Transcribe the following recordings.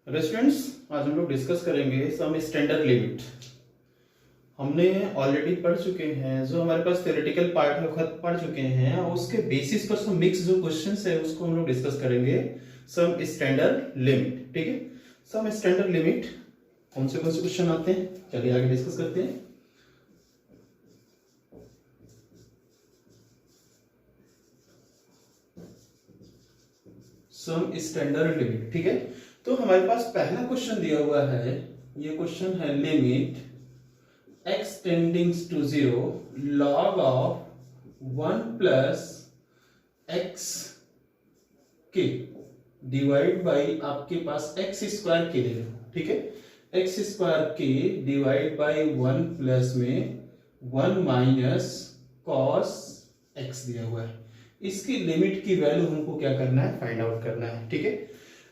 Hello students, आज हम लोग डिस्कस करेंगे सम स्टैंडर्ड लिमिट। हमने ऑलरेडी पढ़ चुके हैं, जो हमारे पास थ्योरेटिकल पार्ट है खत पढ़ चुके हैं और उसके बेसिस पर सम मिक्स जो क्वेश्चंस है उसको हम लोग डिस्कस करेंगे। सम स्टैंडर्ड लिमिट, ठीक है। सम स्टैंडर्ड लिमिट कौन से क्वेश्चन आते हैं, चलिए आगे डिस्कस करते हैं। सम स्टैंडर्ड लिमिट, ठीक है। तो हमारे पास पहला क्वेश्चन दिया हुआ है, ये क्वेश्चन है limit x tendings to 0 log of 1 plus x के डिवाइड बाई आपके पास एक्स स्क्वायर के ले लो, ठीक है। एक्स स्क्वायर के डिवाइड बाई 1 प्लस में 1 माइनस कॉस एक्स दिया हुआ है। इसकी लिमिट की वैल्यू हमको क्या करना है, फाइंड आउट करना है, ठीक है।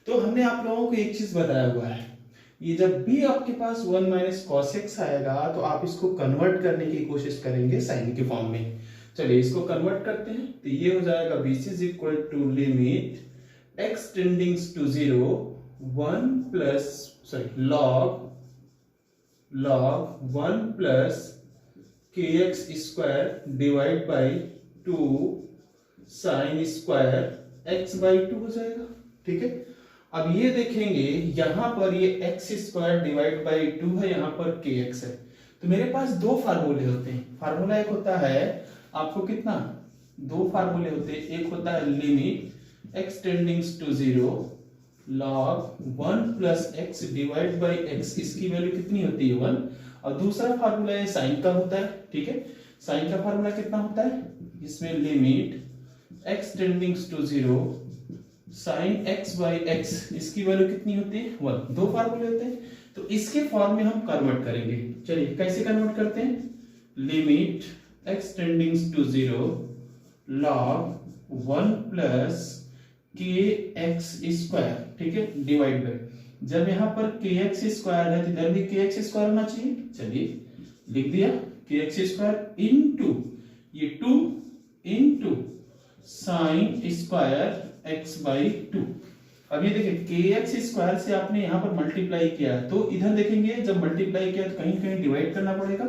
तो हमने आप लोगों को एक चीज बताया हुआ है, ये जब भी आपके पास 1 माइनस कॉस एक्स आएगा तो आप इसको कन्वर्ट करने की कोशिश करेंगे साइन के फॉर्म में। चलिए इसको कन्वर्ट करते हैं, तो ये हो जाएगा which is equal to limit x tendings to 0 1 plus log 1 plus के x square divide by 2 sine square x by 2 हो जाएगा, ठीक है। अब ये देखेंगे यहां पर ये एक्स स्क्वायर डिवाइड बाई 2 है, यहां पर के एक्स है। तो मेरे पास दो फार्मूले होते हैं। फार्मूला एक होता है आपको कितना, दो फार्मूले होते हैं। एक होता है limit x tendings to 0 log 1 plus x divide by x, इसकी वैल्यू कितनी होती है 1। और दूसरा फार्मूला है साइन का होता है, ठीक है। साइन का फार्मूला कितना होता है, इसमें limit x tendings to 0 sine x by x, इसकी वैल्यू कितनी होती है 1। दो फार्मूले होते हैं, तो इसके फॉर्म में हम कन्वर्ट करेंगे। चलिए कैसे कन्वर्ट करते हैं, limit x tendings to 0 log 1 plus के एक्स स्क्वायर, ठीक है, डिवाइड बाई, जब यहाँ पर के एक्स स्क्वायर है तो इधर भी के एक्स स्क्वायर होना चाहिए। चलिए लिख दिया के एक्स स्क्वायर इनटू ये 2 into sine square x by 2। अब ये देखिए के एक्स स्क्वायर से आपने यहां पर मल्टीप्लाई किया, तो इधर देखेंगे जब मल्टीप्लाई किया तो कहीं कहीं डिवाइड करना पड़ेगा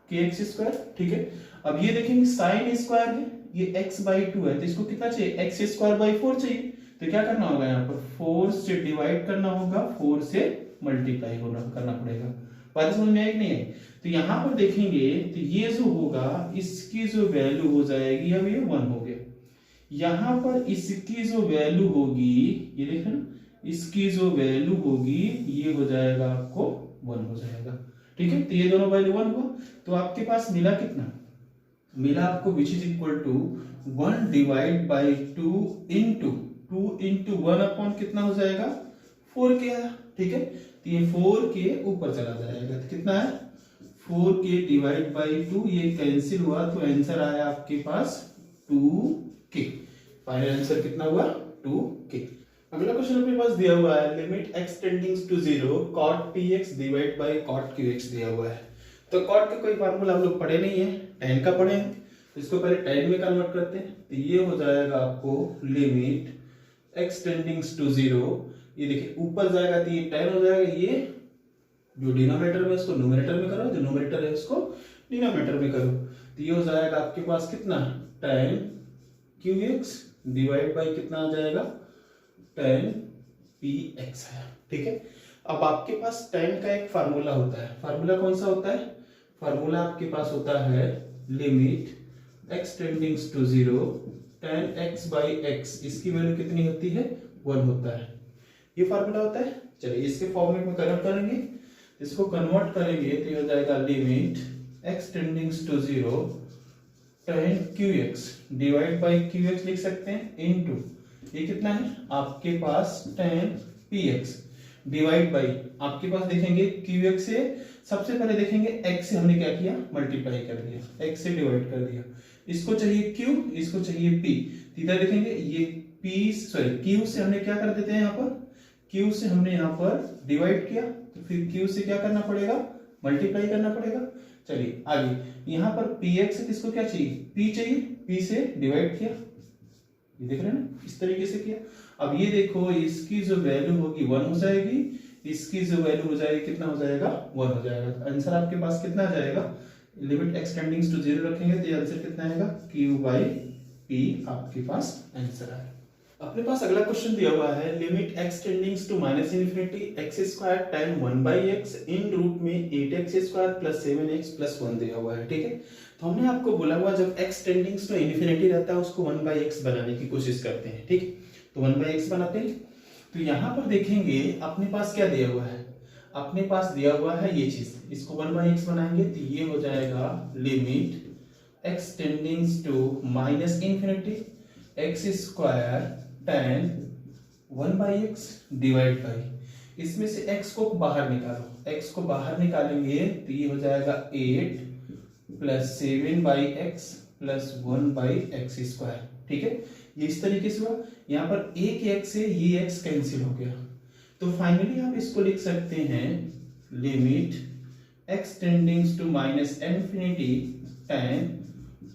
के एक्स स्क्वायर, ठीक है। अब ये देखेंगे साइन स्क्वायर है, ये x बाई 2 है, तो इसको कितना चाहिए, एक्स स्क्वायर बाई 4 चाहिए। तो क्या करना होगा, यहाँ पर 4 से डिवाइड करना होगा, 4 से मल्टीप्लाई करना पड़ेगा। बात समझ में आई कि नहीं आई। तो यहां पर देखेंगे तो ये जो होगा इसकी जो वैल्यू हो जाएगी, अब ये 1 हो गया। यहां पर इसकी जो वैल्यू होगी, ये देखें ना, इसकी जो वैल्यू होगी ये हो जाएगा आपको 1 हो जाएगा, ठीक है। तो ये दोनों वैल्यू 1 हुआ, तो आपके पास मिला कितना, मिला आपको which is equal to 1 divide by 2 into 1 upon कितना हो जाएगा 4 के आया, ठीक है। तो ये 4 के ऊपर चला जाएगा, तो कितना है 4 के डिवाइड बाई 2, ये कैंसिल हुआ तो आंसर आया आपके पास 2k। फाइनल आंसर कितना हुआ 2k। अगला क्वेश्चन अपने पास दिया हुआ है limit x tendings to 0 cot px divide by cot qx दिया हुआ है। तो cot का कोई फार्मूला हम लोग पढ़े नहीं है, tan का पढ़े हैं, तो इसको पहले tan में कन्वर्ट करते हैं। तो ये हो जाएगा आपको लिमिट x टेंडिंग्स टू 0, ये देखिए ऊपर जाएगा तो ये tan हो जाएगा, ये जो डिनोमिनेटर में उसको न्यूमरेटर में करो, जो न्यूमरेटर है उसको डिनोमिनेटर में करो। तो ये हो जाएगा आपके पास कितना tan qx डिवाइड बाई कितना आ जाएगा tan px है, ठीक है। अब आपके पास tan का एक फार्मूला होता है, फार्मूला कौन सा होता है, फार्मूला आपके पास होता है limit x tendings to 0 tan x by x, इसकी वैल्यू कितनी होती है 1 होता है, ये फार्मूला होता है। चलिए इसके फॉर्मेट में कन्वर्ट करेंगे, इसको कन्वर्ट करेंगे तो ये हो जाएगा limit x tendings to 0 tan qx divide by qx लिख सकते हैं इनटू ये कितना है आपके पास tan px डिवाइड बाई, आपके पास देखेंगे qx से सबसे पहले देखेंगे x से हमने क्या किया, मल्टीप्लाई कर दिया, x से डिवाइड कर दिया। इसको चाहिए q, इसको चाहिए p, इधर देखेंगे ये q से हमने क्या कर देते हैं, यहाँ पर q से हमने यहाँ पर डिवाइड किया, तो फिर q से क्या करना पड़ेगा, मल्टीप्लाई करना पड़ेगा। चलिए आगे, यहाँ पर px से किसको क्या चाहिए, p चाहिए, p से डिवाइड किया, ये देख रहे हैं ना, इस तरीके से किया। अब ये देखो इसकी जो वैल्यू होगी 1 हो जाएगी, इसकी जो वैल्यू हो जाएगी कितना हो जाएगा 1 हो जाएगा। आंसर आपके पास कितना आ जाएगा, लिमिट एक्स टेंडिंग्स टू 0 रखेंगे तो ये आंसर कितना आएगा q/p आपके पास आंसर आएगा। अपने पास अगला क्वेश्चन दिया हुआ है limit x tendings to minus infinity x square time 1/x इन रूट में 8x square plus 7x plus 1 दिया हुआ है। ठीक है, तो हमने आपको बोला हुआ जब x टेंडिंग्स टू इन्फिनिटी रहता है उसको 1/x बनाने की कोशिश करते हैं। ठीक, तो 1/x बनाते हैं। तो यहां पर देखेंगे अपने पास क्या दिया हुआ है, अपने पास दिया हुआ है ये चीज, इसको 1/x बनाएंगे तो ये हो जाएगा limit x tendings to minus infinity x square tan 1/x divide by, इसमें से x को बाहर निकालो, x को बाहर निकालेंगे तो ये हो जाएगा 8 plus 7/x plus 1/x square. ठीक है, ये इस तरीके से हुआ। यहाँ पर एक x से ये x कैंसिल हो गया, तो फाइनली आप इसको लिख सकते हैं limit x tendings to minus infinity tan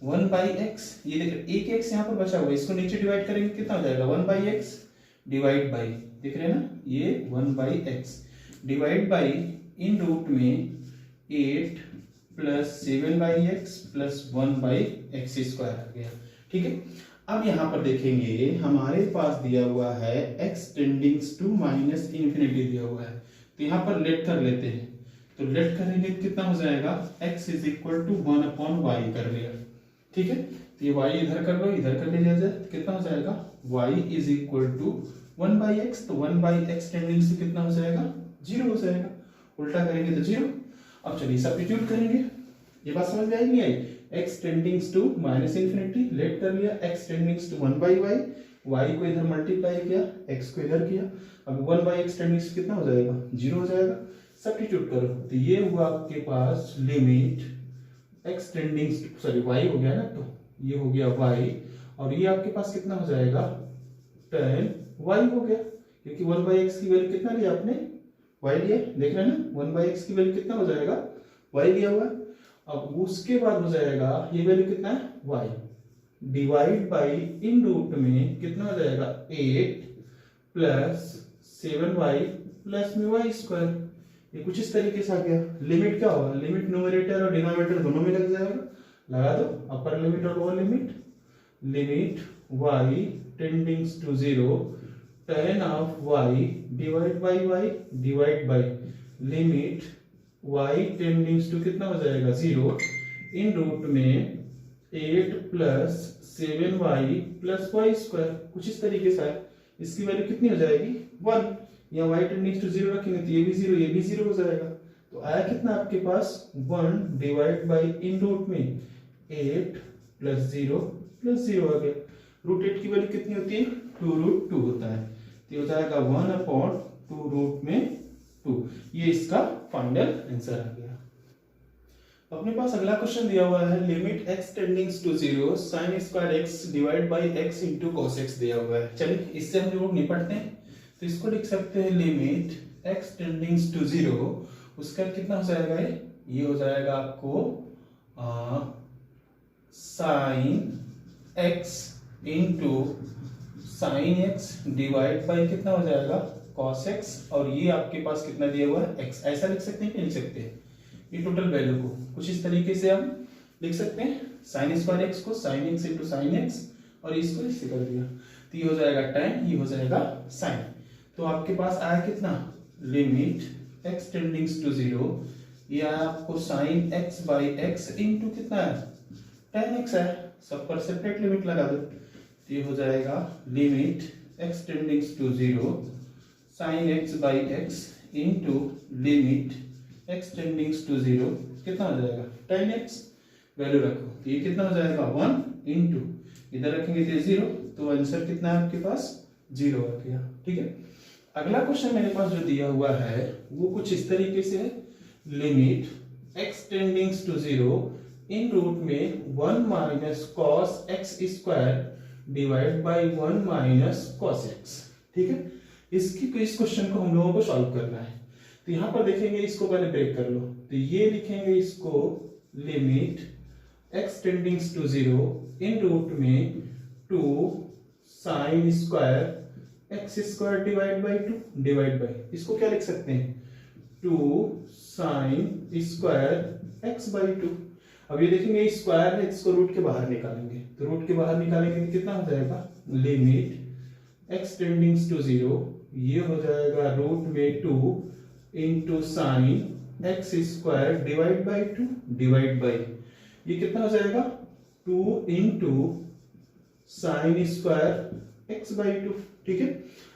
1/x, ये देखिए एक x यहाँ पर बचा हुआ है, इसको नीचे डिवाइड करेंगे कितना हो जाएगा 1/x डिवाइड बाई, देख रहे हैं ना ये 1/x डिवाइड बाई इन रूट में 8 plus 7/x plus 1/x square आ गया। ठीक है, अब यहाँ पर देखेंगे हमारे पास दिया हुआ है x tendings to minus infinity दिया हुआ है, तो यहाँ पर लेट कर लेते हैं, तो लेट करेंगे कितना हो जाएगा x is equal to 1/y कर लिया। ठीक है, तो ये y इधर कर लो, इधर कर लिया जाए तो कितना हो जाएगा y is equal to 1/x, तो 1/x टेंडिंग से कितना हो जाएगा 0 हो जाएगा, उल्टा करेंगे तो 0। अब चलिए सब्स्टिट्यूट करेंगे, ये बात समझ में आई नहीं आई, x tendings to minus infinity let कर लिया, x tendings to 1/y, y को इधर मल्टीप्लाई किया, x को इधर किया, अब 1/x टेंडिंग्स कितना हो जाएगा 0 हो जाएगा। सब्स्टिट्यूट करो तो ये हुआ आपके पास लिमिट x टेंडिंग्स सॉरी y हो गया ना, तो ये हो गया y और ये आपके पास कितना हो जाएगा tan y हो गया, क्योंकि 1/x की वैल्यू कितना लिया आपने y लिया, देख रहे हैं ना 1/x की वैल्यू कितना हो जाएगा y लिया हुआ। अब उसके बाद हो जाएगा ये वैल्यू कितना है y डिवाइड बाई इन रूट में कितना हो जाएगा 8 प्लस 7y प्लस में y स्क्वायर, ये कुछ इस तरीके से आ गया। लिमिट क्या होगा, लिमिट न्यूमरेटर और डिनोमिनेटर दोनों में लग जाएगा, लगा दो अपर लिमिट और lower limit, limit y tendings to 0 tan of y divide by y divide by limit y tendings to कितना हो जाएगा 0 इन रूट में 8 plus 7y plus y square, कुछ इस तरीके से है। इसकी वैल्यू कितनी हो जाएगी 1, या y टेंडिंग्स टू 0 रखेंगे तो ये भी 0 ये भी 0 हो जाएगा, तो आया कितना आपके पास 1 डिवाइड बाई इन रूट में 8 प्लस 0 प्लस 0 आ गया। रूट 8 की वैल्यू कितनी होती है 2√2 होता है, तो ये हो जाएगा 1/2√2, ये इसका फाइनल आंसर आ गया। अपने पास अगला क्वेश्चन दिया हुआ है limit x tendings to 0 sin square x divide by x into cos x दिया हुआ है। चलिए इससे हम लोग निपटते हैं, तो इसको लिख सकते हैं लिमिट x टेंडिंग्स टू 0, उसका कितना हो जाएगा ये हो जाएगा आपको sin x into sin x divide by कितना हो जाएगा cos x, और ये आपके पास कितना दिया हुआ है x, ऐसा लिख सकते हैं कि लिख सकते हैं ये टोटल वैल्यू को कुछ इस तरीके से हम लिख सकते हैं, sin स्क्वायर x को sin x into sin x और इसको इससे कर दिया, तो ये हो जाएगा tan, ये हो जाएगा sin। तो आपके पास आया कितना लिमिट x टेंडिंग्स टू 0, ये आया आपको sin x by x into कितना है tan x है, सब पर सेपरेट लिमिट लगा दो, तो ये हो जाएगा limit x tendings to 0 sin x by x into limit x tendings to 0 कितना हो जाएगा tan x, वैल्यू रखो तो ये कितना हो जाएगा 1 इंटू इधर रखेंगे तो 0, तो आंसर कितना है आपके पास 0 आ गया। ठीक है, अगला क्वेश्चन मेरे पास जो दिया हुआ है वो कुछ इस तरीके से है, लिमिट x टेंडिंग्स टू 0 इन रूट में 1 minus cos x square divide by 1 minus cos x। ठीक है, इस क्वेश्चन को हम लोगों को सॉल्व करना है, तो यहां पर देखेंगे इसको पहले ब्रेक कर लो, तो ये लिखेंगे इसको लिमिट x टेंडिंग्स टू 0 इन रूट में 2 sine square x square divide by two, divide by इसको क्या लिख सकते हैं, 2 sine square x by two. अब ये देखेंगे स्क्वायर है, इसको रूट के बाहर निकालेंगे, तो रूट के बाहर निकालेंगे तो कितना हो जाएगा, लिमिट एक्स टेंडिंग्स टू 0, ये हो जाएगा रूट में 2 into sine x square divide by two, divide by ये कितना हो जाएगा, 2 into sine square x by to. ठीक है,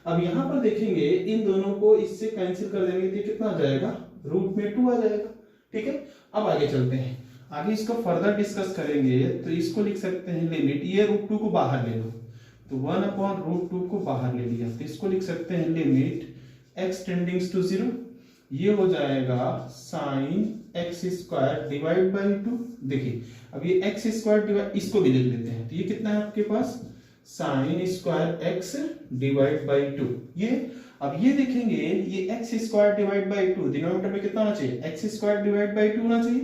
अब यहां पर देखेंगे इन दोनों को इससे कैंसिल कर देंगे तो कितना हो जाएगा, रूट में 2 आ जाएगा। ठीक है, अब आगे चलते हैं, आगे इसको फर्दर डिस्कस करेंगे। तो इसको लिख सकते हैं लिमिट, ये रूट 2 को बाहर ले लो, तो 1/√2 को बाहर ले लिया, तो इसको लिख सकते हैं लिमिट एक्स टेंडिंग्स टू 0, ये हो जाएगा sine x square divide by 2। देखिए अब ये एक्स स्क्वायर डिवाइड, इसको भी लिख लेते हैं, तो ये कितना है आपके पास, sine square x divide by 2। ये अब ये देखेंगे ये x square divide by 2 denominator में कितना होना चाहिए, एक्स स्क्वायर डिवाइड बाई 2 होना चाहिए,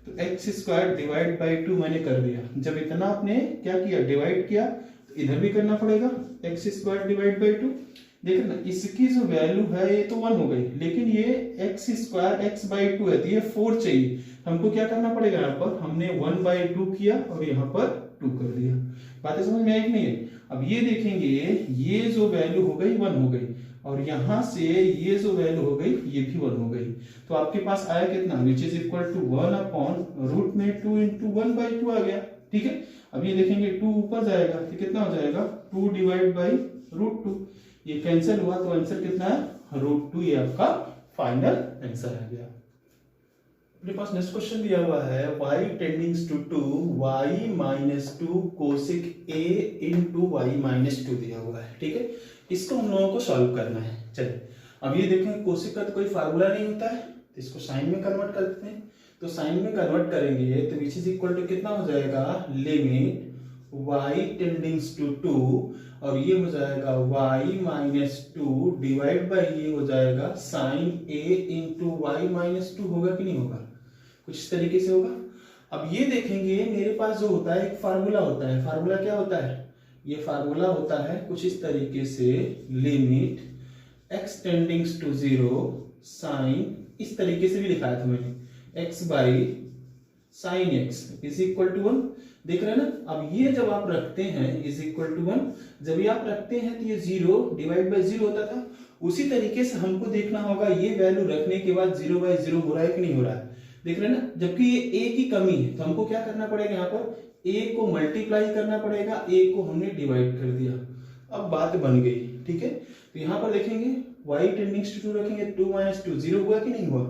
तो एक्स स्क्वायर डिवाइड बाई 2 मैंने कर दिया। जब इतना आपने क्या किया, डिवाइड किया, तो इधर भी करना पड़ेगा एक्स स्क्वायर डिवाइड बाई 2। देखिए ना, इसकी जो वैल्यू है ये तो 1 हो गई, लेकिन ये एक्स स्क्वायर एक्स बाई 2 है, तो ये 4 चाहिए। हमको क्या करना पड़ेगा, यहाँ पर हमने 1/2 किया और यहाँ पर 2 कर दिया। बातें समझ में आई कि नहीं है। अब ये देखेंगे ये जो वैल्यू हो गई 1 हो गई, और यहां से ये जो वैल्यू हो गई ये भी 1 हो गई, तो आपके पास आया कितना, विच इज इक्वल टू 1/रूट में 2 इंटू 1/2 आ गया। ठीक है, अब ये देखेंगे 2 ऊपर जाएगा तो कितना हो जाएगा, 2 डिवाइड बाई रूट 2, ये कैंसिल हुआ तो आंसर कितना है, रूट 2, ये आपका फाइनल आंसर आ गया। अपने पास नेक्स्ट क्वेश्चन दिया हुआ है y tendings to 2 y minus 2 cosec a into y minus 2 दिया हुआ है। ठीक है, इसको हम लोगों को सॉल्व करना है। चलिए अब ये देखें, कोसिक का तो कोई फार्मूला नहीं होता है, तो इसको साइन में कन्वर्ट करते हैं, तो साइन में कन्वर्ट करेंगे तो विच इज इक्वल टू कितना हो जाएगा, लिमिट y टेंडिंग्स टू 2, और ये हो जाएगा y माइनस 2 डिवाइड बाई ये हो जाएगा sine a into y minus 2। होगा कि नहीं होगा, कुछ इस तरीके से होगा। अब ये देखेंगे मेरे पास जो होता है एक फार्मूला होता है, फार्मूला क्या होता है, ये फार्मूला होता है कुछ इस तरीके से, limit x tendings to 0 sine, इस तरीके से भी लिखा था मैंने, x by sine x is equal to 1। देख रहे हैं ना, अब ये जब आप रखते हैं इज इक्वल टू 1, जब ये आप रखते हैं तो ये 0 डिवाइड बाई 0 होता था। उसी तरीके से हमको देखना होगा ये वैल्यू रखने के बाद 0/0 हो रहा है कि नहीं हो रहा है। देख रहे हैं ना, जबकि ये a की कमी है तो हमको क्या करना पड़ेगा, यहाँ पर a को मल्टीप्लाई करना पड़ेगा, a को हमने डिवाइड कर दिया, अब बात बन गई। ठीक है, तो यहाँ पर देखेंगे y टेंडिंग्स टू 2 रखेंगे, 2 माइनस 2 0 हुआ कि नहीं हुआ,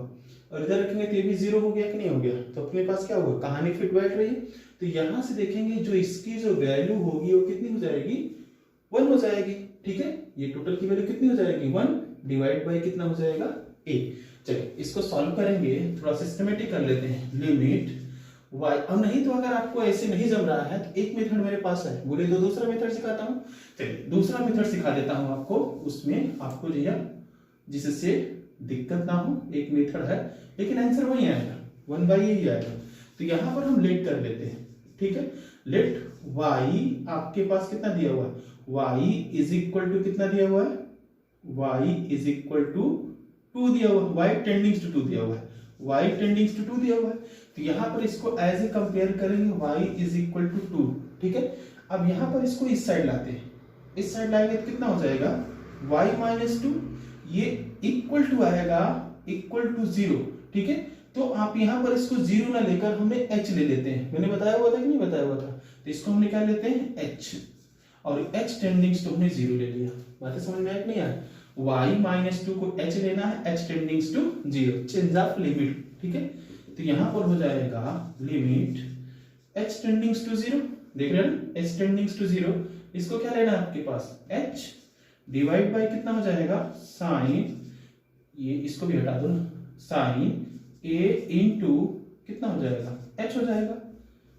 और इधर रखेंगे तो ये भी 0 हो गया कि नहीं हो गया, तो अपने पास क्या होगा, कहानी फिट बैठ रही है। तो यहां से देखेंगे जो इसकी जो वैल्यू होगी वो कितनी हो जाएगी, 1 हो जाएगी। ठीक है, ये टोटल की वैल्यू कितनी हो जाएगी, 1 डिवाइड बाई कितना हो जाएगा, a। चलिए इसको सॉल्व करेंगे, थोड़ा सिस्टमेटिक कर लेते हैं, लिमिट y। अब नहीं तो अगर आपको ऐसे नहीं जम रहा है तो एक मेथड मेरे पास है, बोले दो दूसरा मेथड सिखाता हूँ। चलिए दूसरा मेथड सिखा देता हूँ आपको, उसमें आपको जो जिससे दिक्कत ना हो, एक मेथड है लेकिन आंसर वही आएगा, 1/a ही आएगा। तो यहाँ पर हम लेट कर लेते हैं। ठीक है, लेट y आपके पास कितना दिया हुआ है, y इज इक्वल टू कितना दिया हुआ है, y इज इक्वल टू 2 दिया हुआ है, y टेंडिंग्स टू 2 दिया हुआ है, y टेंडिंग्स टू 2 दिया हुआ है। तो यहाँ पर इसको एज ए कंपेयर करेंगे, y इज इक्वल टू 2। ठीक है, अब यहाँ पर इसको इस साइड लाते हैं, इस साइड लाएंगे तो कितना हो जाएगा, y माइनस 2, ये इक्वल टू आएगा इक्वल टू 0। ठीक है, तो आप यहां पर इसको 0 ना लेकर हमने h ले लेते हैं, मैंने बताया हुआ था कि नहीं बताया हुआ था, तो इसको हम निकाल लेते हैं h, और h टेंडिंग्स टू हमने 0 ले लिया। बातें समझ में आया कि नहीं आया, y माइनस 2 को h लेना है, h tendings to 0, change of limit. ठीक है, तो यहां पर हो जाएगा लिमिट h टेंडिंग्स टू 0, देख रहे हैं h टेंडिंग्स टू 0, इसको क्या लेना है आपके पास, h डिवाइड बाय कितना हो जाएगा, साइन, ये इसको भी हटा दो ना, साइन a इंटू कितना हो जाएगा, h हो जाएगा।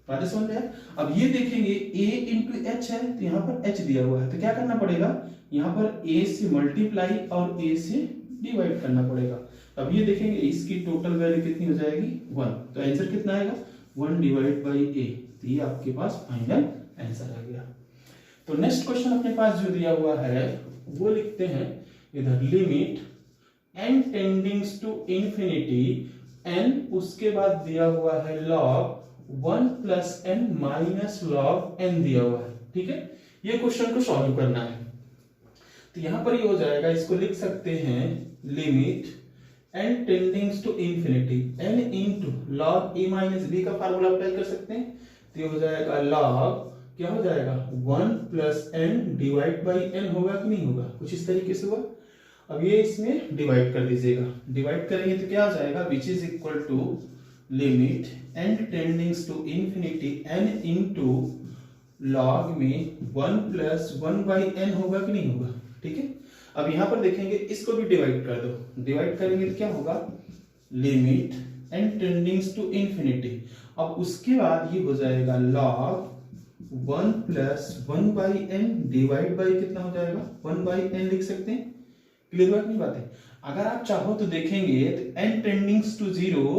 बातें समझ में आया। अब ये देखेंगे a इंटू h है, तो यहाँ पर h दिया हुआ है, तो क्या करना पड़ेगा, यहाँ पर a से मल्टीप्लाई और a से डिवाइड करना पड़ेगा। अब ये देखेंगे इसकी टोटल वैल्यू कितनी हो जाएगी, 1, तो आंसर कितना आएगा, 1 डिवाइड बाई a, तो ये आपके पास फाइनल आंसर आ गया। तो नेक्स्ट क्वेश्चन अपने पास जो दिया हुआ है वो लिखते हैं इधर limit n tendings to infinity n, उसके बाद दिया हुआ है log 1 plus n minus log n दिया हुआ है। ठीक है, ये क्वेश्चन को सॉल्व करना है। तो यहां पर ये हो जाएगा, इसको लिख सकते हैं limit n tendings to infinity n into log a minus b का फार्मूला अप्लाई कर सकते हैं। तो ये हो जाएगा log, क्या हो जाएगा 1 plus n divide by n, होगा कि नहीं होगा, कुछ इस तरीके से हुआ। अब ये इसमें डिवाइड कर दीजिएगा, डिवाइड करेंगे तो क्या आ जाएगा, which is equal to limit n tendings to infinity n into log में 1 प्लस 1 बाई n, होगा कि नहीं होगा। ठीक है, अब यहां पर देखेंगे, इसको भी डिवाइड कर दो, डिवाइड करेंगे तो क्या होगा limit n tendings to infinity, अब उसके बाद ये हो जाएगा log 1 plus 1 by n divide by कितना हो जाएगा 1 बाई n लिख सकते हैं। क्लियर हुआ नहीं बात है। अगर आप चाहो तो देखेंगे तो n tendings to 0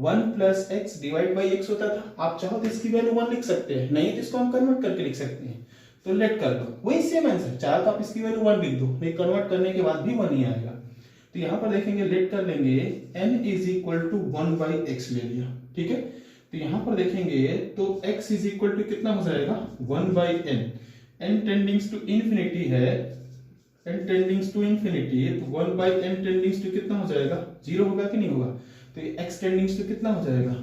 1 plus x divide by x होता था, आप चाहो तो इसकी वैल्यू 1 लिख सकते हैं, नहीं तो इसको हम कन्वर्ट करके लिख सकते हैं। तो लेट कर दो, वही सेम आंसर, चाहे तो आप इसकी वैल्यू 1 लिख दो, नहीं कन्वर्ट करने के बाद भी 1 ही आएगा। तो यहां पर देखेंगे, लेट कर लेंगे n is equal to 1 by x ले लिया। ठीक है, तो यहां पर देखेंगे तो x इज इक्वल टू कितना हो जाएगा 1 by n, n tendings to infinity है, n टेंडिंग्स टू इंफिनिटी, तो 1 बाई n टेंडिंग्स टू कितना हो जाएगा 0, होगा कि नहीं होगा। तो ये x टेंडिंग्स टू कितना हो जाएगा,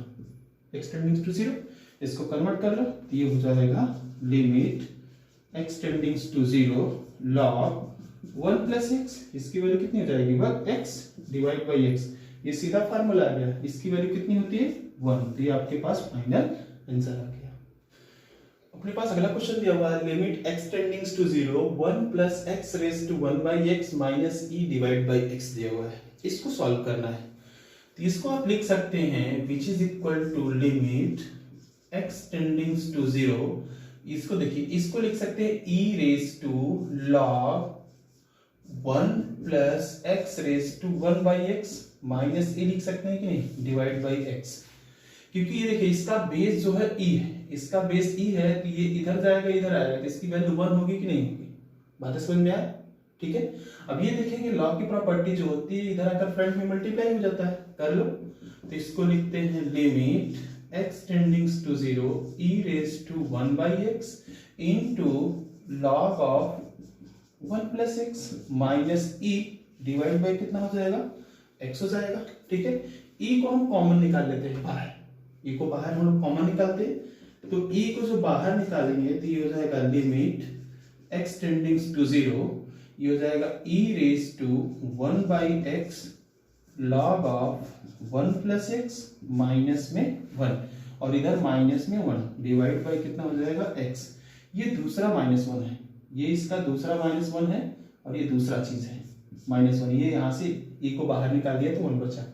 x टेंडिंग्स टू 0, इसको कन्वर्ट कर लो तो ये हो जाएगा limit x tendings to 0 log 1 plus x, इसकी वैल्यू कितनी हो जाएगी x डिवाइड बाई x, ये सीधा फार्मूला आ गया, इसकी वैल्यू कितनी होती है 1। तो ये आपके पास फाइनल आंसर आ गया। अपने पास अगला क्वेश्चन दिया हुआ है limit x tendings to 0 1 plus x raise to 1 by x minus e divide by x दिया हुआ है, इसको सॉल्व करना है। तो इसको आप लिख सकते हैं which is equal to limit x tendings to 0, इसको देखिए, इसको लिख सकते हैं e raise to log 1 plus x raise to 1 by x minus e लिख सकते हैं कि नहीं डिवाइड बाई x, क्योंकि ये देखिए इसका बेस जो है e है, इसका बेस e है, तो ये इधर जाएगा इधर आएगा, तो इसकी वैल्यू 1 होगी कि नहीं होगी, बात समझ में आया। ठीक है, अब ये देखेंगे लॉग की प्रॉपर्टी जो होती है इधर आकर फ्रंट में मल्टीप्लाई हो जाता है, कर लो। तो इसको लिखते हैं limit x tendings to 0 e raise to 1 by x into log of 1 plus x minus e divide by कितना हो जाएगा x हो जाएगा। ठीक है, e को हम कॉमन निकाल लेते हैं बाहर, e को बाहर हम लोग कॉमन निकालते हैं, तो e को जो बाहर निकालेंगे तो ये हो जाएगा लिमिट x टेंडिंग्स टू 0, ये हो जाएगा e raise to 1 by x log of 1 plus x minus में 1, और इधर माइनस में 1 डिवाइड बाई कितना हो जाएगा x, ये दूसरा माइनस 1 है, ये इसका दूसरा माइनस 1 है, और ये दूसरा चीज है माइनस 1, ये यहाँ से e को बाहर निकाल दिया तो 1 बचा।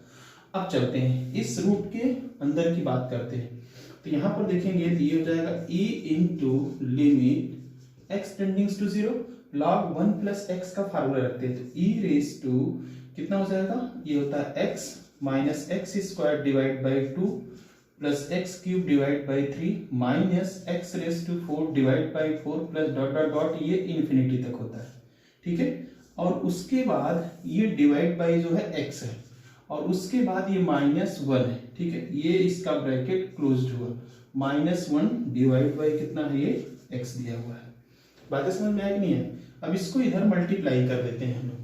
अब चलते हैं इस रूट के अंदर की बात करते हैं, तो यहां पर देखेंगे तो ये हो जाएगा e into limit x tendings to 0 log 1 plus x का फार्मूला रखते हैं, तो e रेज टू कितना हो जाएगा, ये होता है x minus x square divide by 2 plus x cube divide by 3 minus x raise to 4 divide by 4 plus dot dot dot, ये इन्फिनिटी तक होता है। ठीक है, और उसके बाद ये डिवाइड बाई जो है x है, और उसके बाद ये माइनस 1 है। ठीक है, ये इसका ब्रैकेट क्लोज्ड हुआ, माइनस 1 डिवाइड बाई कितना है ये x दिया हुआ है। बात समझ में आया कि नहीं है। अब इसको इधर मल्टीप्लाई कर देते हैं हम लोग,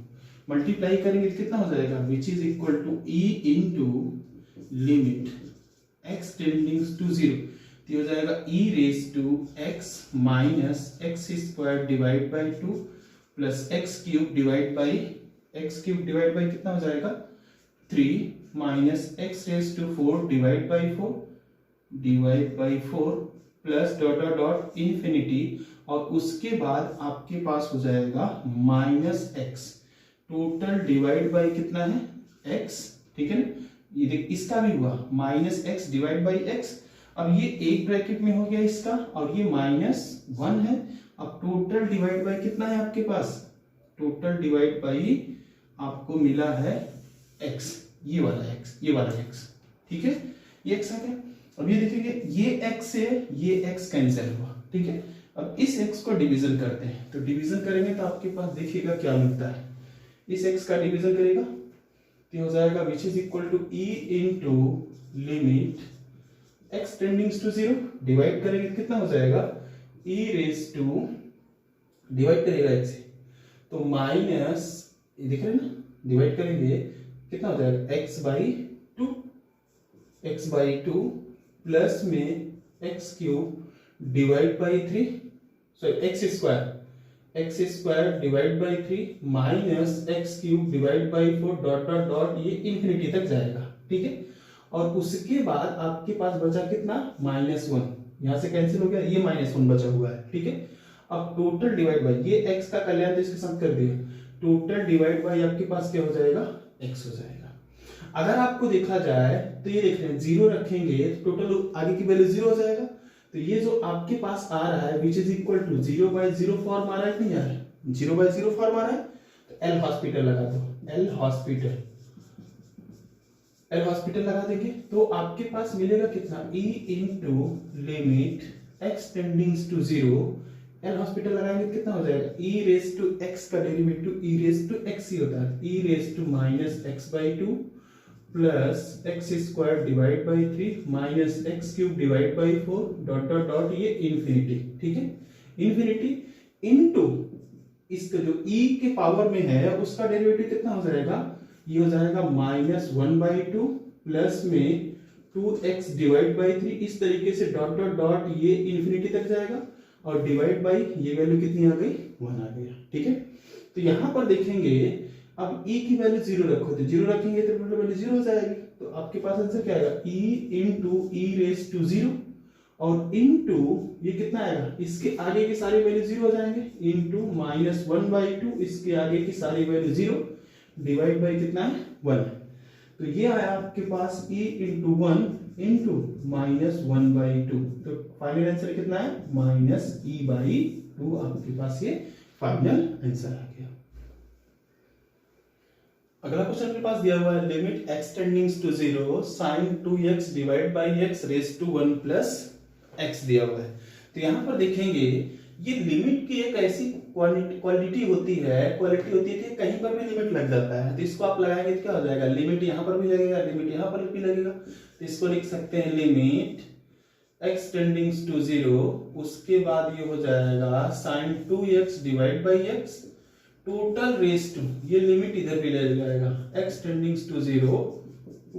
मल्टीप्लाई करेंगे तो कितना हो जाएगा which is equal to e into limit x tendings to 0, तो हो जाएगा e raise to x minus x square divide by 2 plus x cube divide by कितना हो जाएगा 3 minus x raise to 4 divide by 4 plus dot dot dot infinity, और उसके बाद आपके पास हो जाएगा minus x, total divide by कितना है x। ठीक है ना, ये देख इसका भी हुआ minus x divide by x, अब ये एक ब्रैकेट में हो गया इसका, और ये माइनस 1 है। अब टोटल डिवाइड बाई कितना है आपके पास, टोटल डिवाइड बाई आपको मिला है x, ये वाला x। ठीक है, ये x आ गया। अब ये देखेंगे ये x से ये x कैंसिल हुआ। ठीक है, अब इस x को डिवीजन करते हैं, तो डिवीजन करेंगे तो आपके पास देखिएगा क्या मिलता है। इस x का डिवीजन करेगा तो हो जाएगा which is equal to e into limit x tendings to 0, divide करेंगे कितना हो जाएगा e रेज टू, डिवाइड करेगा x से तो माइनस, ये देख रहे हैं ना, डिवाइड करेंगे कितना हो जाएगा x बाई टू प्लस में x cube divide by 3, sorry x square divide by 3 minus x cube divide by 4 dot dot dot, ये इंफिनिटी तक जाएगा, ठीक है। और उसके बाद आपके पास बचा कितना -1, यहां से कैंसिल हो गया, ये -1 बचा हुआ है, ठीक है। अब टोटल डिवाइड बाई, ये x का कल्याण इसके साथ कर दिया, टोटल डिवाइड बाई आपके पास क्या हो जाएगा x हो जाएगा। अगर आपको देखा जाए तो ये देख रहे हैं 0 रखेंगे तो टोटल आगे की वैल्यू 0 हो जाएगा, तो ये जो आपके पास आ रहा है which is equal to 0/0 form आ रहा है कि नहीं आ रहा है, 0/0 फॉर्म आ रहा है, तो एल हॉस्पिटल लगा दो, एल हॉस्पिटल लगा देंगे तो आपके पास मिलेगा कितना e into limit x tendings to 0, L hospital लगाएंगे कितना हो जाएगा e रेज टू x का derivative e raise to x ही होता है, e raise to minus x/2 plus x square divide by 3 minus x cube divide by 4 dot dot dot, ये infinity, ठीक है। इन्फिनिटी इनटू इसका जो e के पावर में है उसका डेरिवेटिव कितना हो जाएगा, ये हो जाएगा -1/2 प्लस में 2x डिवाइड बाई 3, इस तरीके से डॉट डॉट डॉट ये इन्फिनिटी तक जाएगा और डिवाइड बाई ये वैल्यू कितनी आ गई 1 आ गया, ठीक है। तो यहां पर देखेंगे अब e की वैल्यू 0 रखो, तो 0 रखेंगे तो टोटल वैल्यू 0 हो जाएगी, तो आपके पास आंसर क्या आएगा e into e raise to 0 और इंटू ये कितना आएगा, इसके आगे की सारी वैल्यू 0 हो जाएंगे, इंटू -1/2 इसके आगे की सारी वैल्यू 0 डिवाइड बाई कितना है 1, तो ये आया आपके पास e इंटू 1 इंटू -1/2, तो फाइनल आंसर कितना है -e/2, आपके पास ये फाइनल आंसर आ गया। अगला क्वेश्चन आपके पास दिया हुआ है limit x tendings to 0 sin 2x divide by x raise to 1 plus x दिया हुआ है। तो यहां पर देखेंगे ये लिमिट की एक ऐसी क्वालिटी होती है कि कहीं पर भी लिमिट लग जाता है, तो इसको आप लगाएंगे तो क्या हो जाएगा, लिमिट यहां पर भी लगेगा, लिमिट यहां पर भी लगेगा, तो इसको लिख सकते हैं लिमिट x टेंडिंग्स टू 0, उसके बाद ये हो जाएगा sin 2x divide by x total raise to, ये लिमिट इधर भी ले जाएगा x tendings to 0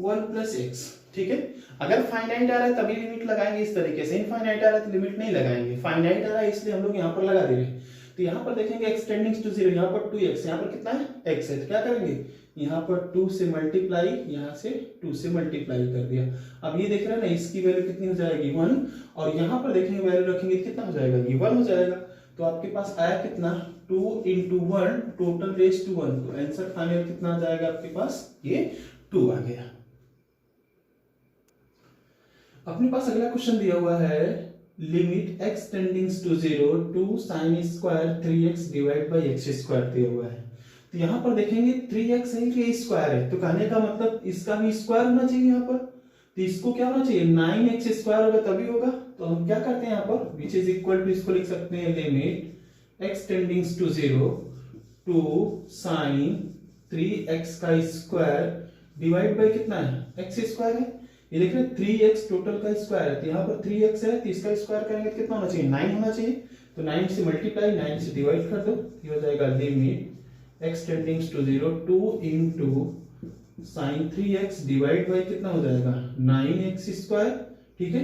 1 plus x, ठीक है। अगर फाइनाइट आ रहा है तभी लिमिट लगाएंगे इस तरीके से, इनफाइनाइट आ रहा है तो लिमिट नहीं लगाएंगे, फाइनाइट आ रहा है इसलिए हम लोग यहाँ पर लगा दे रहे हैं। तो यहाँ पर देखेंगे x टेंडिंग्स टू 0, यहाँ पर 2x, यहाँ पर कितना है x है, तो क्या करेंगे यहाँ पर 2 से मल्टीप्लाई, यहाँ से 2 से मल्टीप्लाई कर दिया। अब ये देख रहे हैं ना, इसकी वैल्यू कितनी हो जाएगी 1, और यहाँ पर देखेंगे वैल्यू रखेंगे कितना हो जाएगा, ये 1 हो जाएगा, तो आपके पास आया कितना 2 इंटू 1 टोटल रेज टू 1, तो आंसर फाइनल कितना आ जाएगा आपके पास, ये 2 आ गया। अपने पास अगला क्वेश्चन दिया हुआ है limit x tendings to 0 2 sin square 3x divide by x square दिया हुआ है। तो यहाँ पर देखेंगे 3x है कि स्क्वायर है, तो कहने का मतलब इसका भी स्क्वायर होना चाहिए यहाँ पर, तो इसको क्या होना चाहिए 9x स्क्वायर होगा तभी होगा, तो हम क्या करते हैं यहाँ पर विच इज इक्वल टू, इसको लिख सकते हैं limit x tendings to 0 2 sin 3x का स्क्वायर डिवाइड बाई कितना है x स्क्वायर है, ये देख रहे हैं 3x टोटल का स्क्वायर है, तो यहाँ पर 3x है तो इसका स्क्वायर करेंगे तो कितना होना चाहिए 9 होना चाहिए, तो 9 से मल्टीप्लाई 9 से डिवाइड कर दो, ये हो जाएगा limit x tendings to 0 2 into sin 3x divide by कितना हो जाएगा 9x स्क्वायर, ठीक है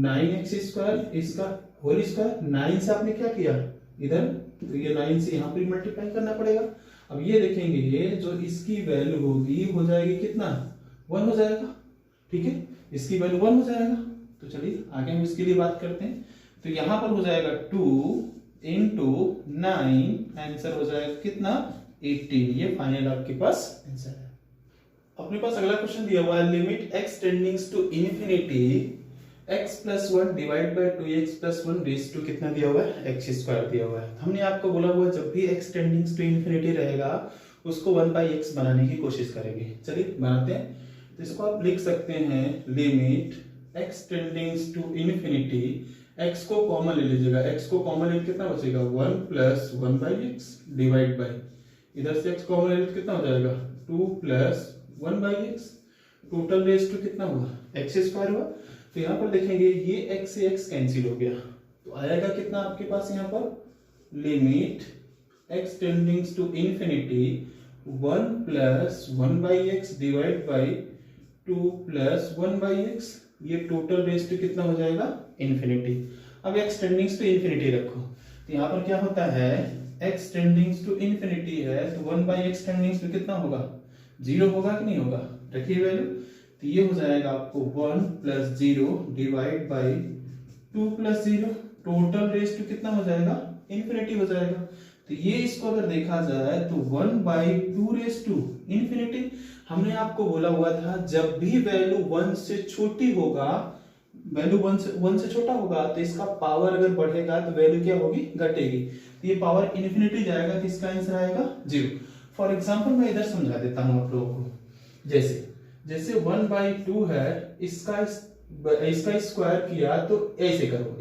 9x स्क्वायर, इसका होल स्क्वायर, 9 से आपने क्या किया इधर, तो ये 9 से यहाँ पर मल्टीप्लाई करना पड़ेगा। अब ये देखेंगे ये जो इसकी वैल्यू होगी हो जाएगी कितना 1 हो जाएगा, ठीक है, इसकी वैल्यू 1 हो जाएगा। तो चलिए आगे हम इसके लिए बात करते हैं, तो यहां पर हो जाएगा 2 इंटू 9, आंसर हो जाएगा कितना 18, ये फाइनल आपके पास आंसर है। अपने पास अगला क्वेश्चन दिया हुआ है limit x tendings to infinity x plus 1 divide by 2x plus 1 raise to कितना दिया हुआ है x स्क्वायर दिया हुआ है। हमने आपको बोला हुआ जब भी x टेंडिंग्स टू इन्फिनिटी रहेगा उसको 1/x बनाने की कोशिश करेंगे, चलिए बनाते हैं। तो इसको आप लिख सकते हैं limit x tendings to infinity x को कॉमन ले लीजिएगा, x को कॉमन ले कितना बचेगा 1 plus 1 by x divide by, इधर से x कॉमन ले कितना हो जाएगा 2 plus 1 by x, total raise to कितना हुआ एक्स स्क्वायर हुआ। तो यहाँ पर देखेंगे ये x से x कैंसिल हो गया, तो आएगा कितना आपके पास यहाँ पर limit x tendings to infinity 1 plus 1 by x divide by 2 plus 1 by x, ये टोटल रेज टू कितना हो जाएगा इंफिनिटी। अब x टेंडिंग्स टू इंफिनिटी रखो, तो यहाँ पर क्या होता है x टेंडिंग्स टू इंफिनिटी है तो 1 बाई एक्स टेंडिंग्स टू कितना होगा 0 होगा कि नहीं होगा, रखिए वैल्यू। तो ये हो जाएगा आपको 1 plus 0 divide by 2 plus 0, total raise to कितना हो जाएगा इंफिनिटी हो जाएगा। तो ये इसको अगर देखा जाए तो 1 बाई 2 रेज टू इंफिनिटी, हमने आपको बोला हुआ था जब भी वैल्यू 1 से छोटी होगा, वैल्यू 1 से छोटा होगा तो इसका पावर अगर बढ़ेगा तो वैल्यू क्या होगी घटेगी, तो ये पावर इन्फिनिटी जाएगा तो इसका आंसर आएगा 0। फॉर एग्जांपल मैं इधर समझा देता हूं आप लोगों को, जैसे 1 बाई 2 है, इसका स्क्वायर किया तो ऐसे करो,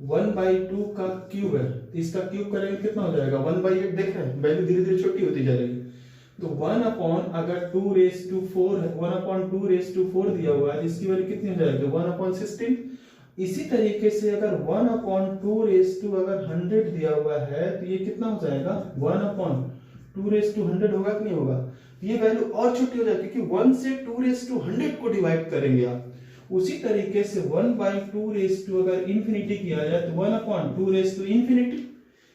1 बाई 2 का क्यूब है तो इसका क्यूब करेंगे कितना हो जाएगा 1 बाई 8, देख रहे हैं वैल्यू धीरे धीरे छोटी होती जा रही है। तो 1 अपॉन अगर 2 रेज टू 4 है, 1 अपॉन 2 रेज टू 4 दिया हुआ है, इसकी वैल्यू कितनी हो जाएगी 1 अपॉन 16। इसी तरीके से अगर 1 अपॉन 2 रेज टू अगर 100 दिया हुआ है तो ये कितना हो जाएगा 1 अपॉन 2 रेज टू 100 होगा कि नहीं होगा, ये वैल्यू और छोटी हो जाएगी क्योंकि 1 से 2 रेज टू 100 को डिवाइड करेंगे आप। उसी तरीके से 1 बाई 2 रेज टू अगर इंफिनिटी किया जाए तो 1 अपॉन 2 रेज टू इंफिनिटी,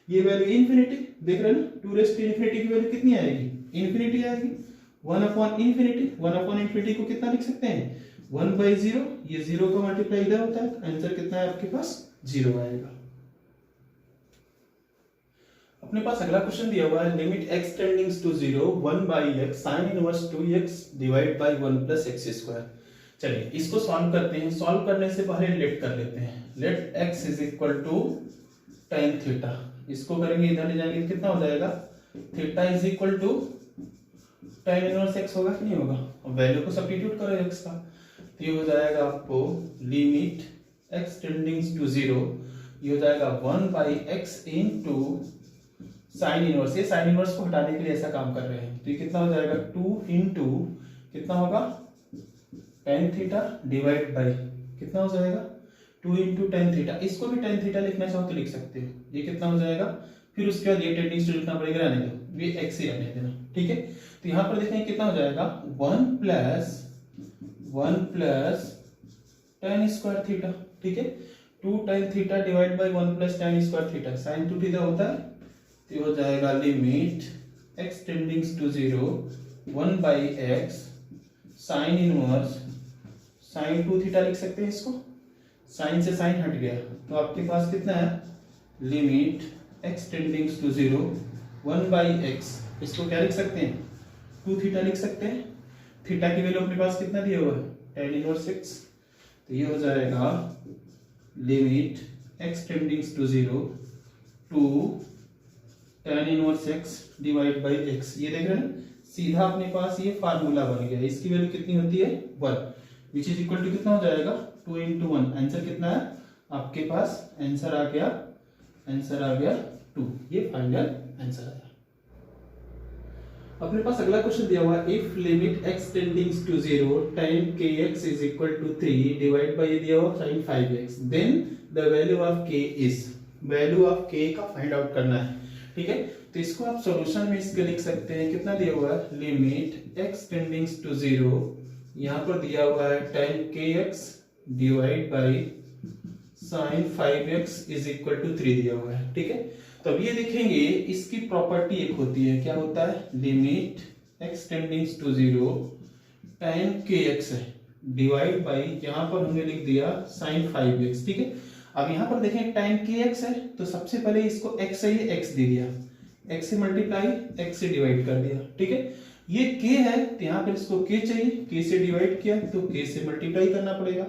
ये वैल्यू इंफिनिटी, देख रहे हैं ना 2 रेज टू इंफिनिटी की वैल्यू कितनी आएगी इंफिनिटी आएगी। 1 अपॉन इंफिनिटी, 1 अपॉन इंफिनिटी को कितना लिख सकते हैं 1 बाई 0, ये 0 का मल्टीप्लाई इधर होता है तो आंसर कितना है आपके पास 0 आएगा। अपने पास अगला क्वेश्चन दिया हुआ है limit x tendings to 0 1 by x sin inverse 2x divide by 1 plus x square. चलिए इसको सॉल्व करते हैं, सॉल्व करने से पहले लेट कर लेते हैं, let x is equal to tan थीटा, इसको करेंगे इधर ले जाएंगे कितना हो जाएगा theta is equal to tan inverse x होगा कि नहीं होगा, और वैल्यू को सब्स्टिट्यूट करो x का, तो ये हो जाएगा आपको लिमिट x टेंडिंग्स टू 0, ये हो जाएगा 1 by x into sine inverse, ये साइन इनवर्स को हटाने के लिए ऐसा काम कर रहे हैं, तो ये कितना हो जाएगा 2 इनटू कितना होगा tan थीटा डिवाइड बाई कितना हो जाएगा 2 इंटू tan थीटा, इसको भी tan थीटा लिखना चाहो तो लिख सकते हो, ये कितना हो जाएगा, फिर उसके बाद ये टेंडिंग्स टू लिखना पड़ेगा, रहने दो ये x ही रहने देना, ठीक है। तो यहाँ पर देखेंगे कितना हो जाएगा 1 प्लस tan स्क्वायर थीटा, ठीक है, 2 tan theta divide by 1 plus tan square theta, sine 2 theta होता है, तो हो जाएगा limit x tendings to 0 1 by x sine inverse sine 2 theta लिख सकते हैं इसको, साइन से साइन हट गया तो आपके पास कितना है limit x tendings to 0 1 by x, इसको क्या लिख सकते हैं 2 थीटा लिख सकते हैं, थीटा की वैल्यू अपने पास कितना दिया हुआ है tan इनवर्स x, तो ये हो जाएगा limit x tendings to 0 2 tan inverse x divide by x, ये देख रहे हैं सीधा अपने पास ये फार्मूला बन गया, इसकी वैल्यू कितनी होती है 1, विच इज इक्वल टू कितना हो जाएगा 2 इंटू 1, आंसर कितना है आपके पास, आंसर आ गया 2, ये फाइनल आंसर आया। अपने पास अगला क्वेश्चन दिया हुआ है if limit x tendings to 0 tan kx is equal to 3 divide by दिया हुआ sin 5x, then the value of k is, value of k का फाइंड आउट करना है, ठीक है। तो इसको आप सॉल्यूशन में इसके लिख सकते हैं, कितना दिया हुआ है लिमिट x टेंडिंग्स टू 0, यहाँ पर दिया हुआ है tan kx divide by sin 5x is equal to 3 दिया हुआ है, ठीक है। तो अब ये देखेंगे इसकी प्रॉपर्टी एक होती है, क्या होता है limit x tendings to 0 tan kx है डिवाइड बाय, यहाँ पर हमने लिख दिया sin 5x, ठीक है। अब यहाँ पर देखें tan kx है तो सबसे पहले इसको x से ही x दे दिया, x से मल्टीप्लाई x से डिवाइड कर दिया, ठीक है। ये k है तो यहाँ पर इसको k चाहिए, k से डिवाइड किया तो k से मल्टीप्लाई करना पड़ेगा,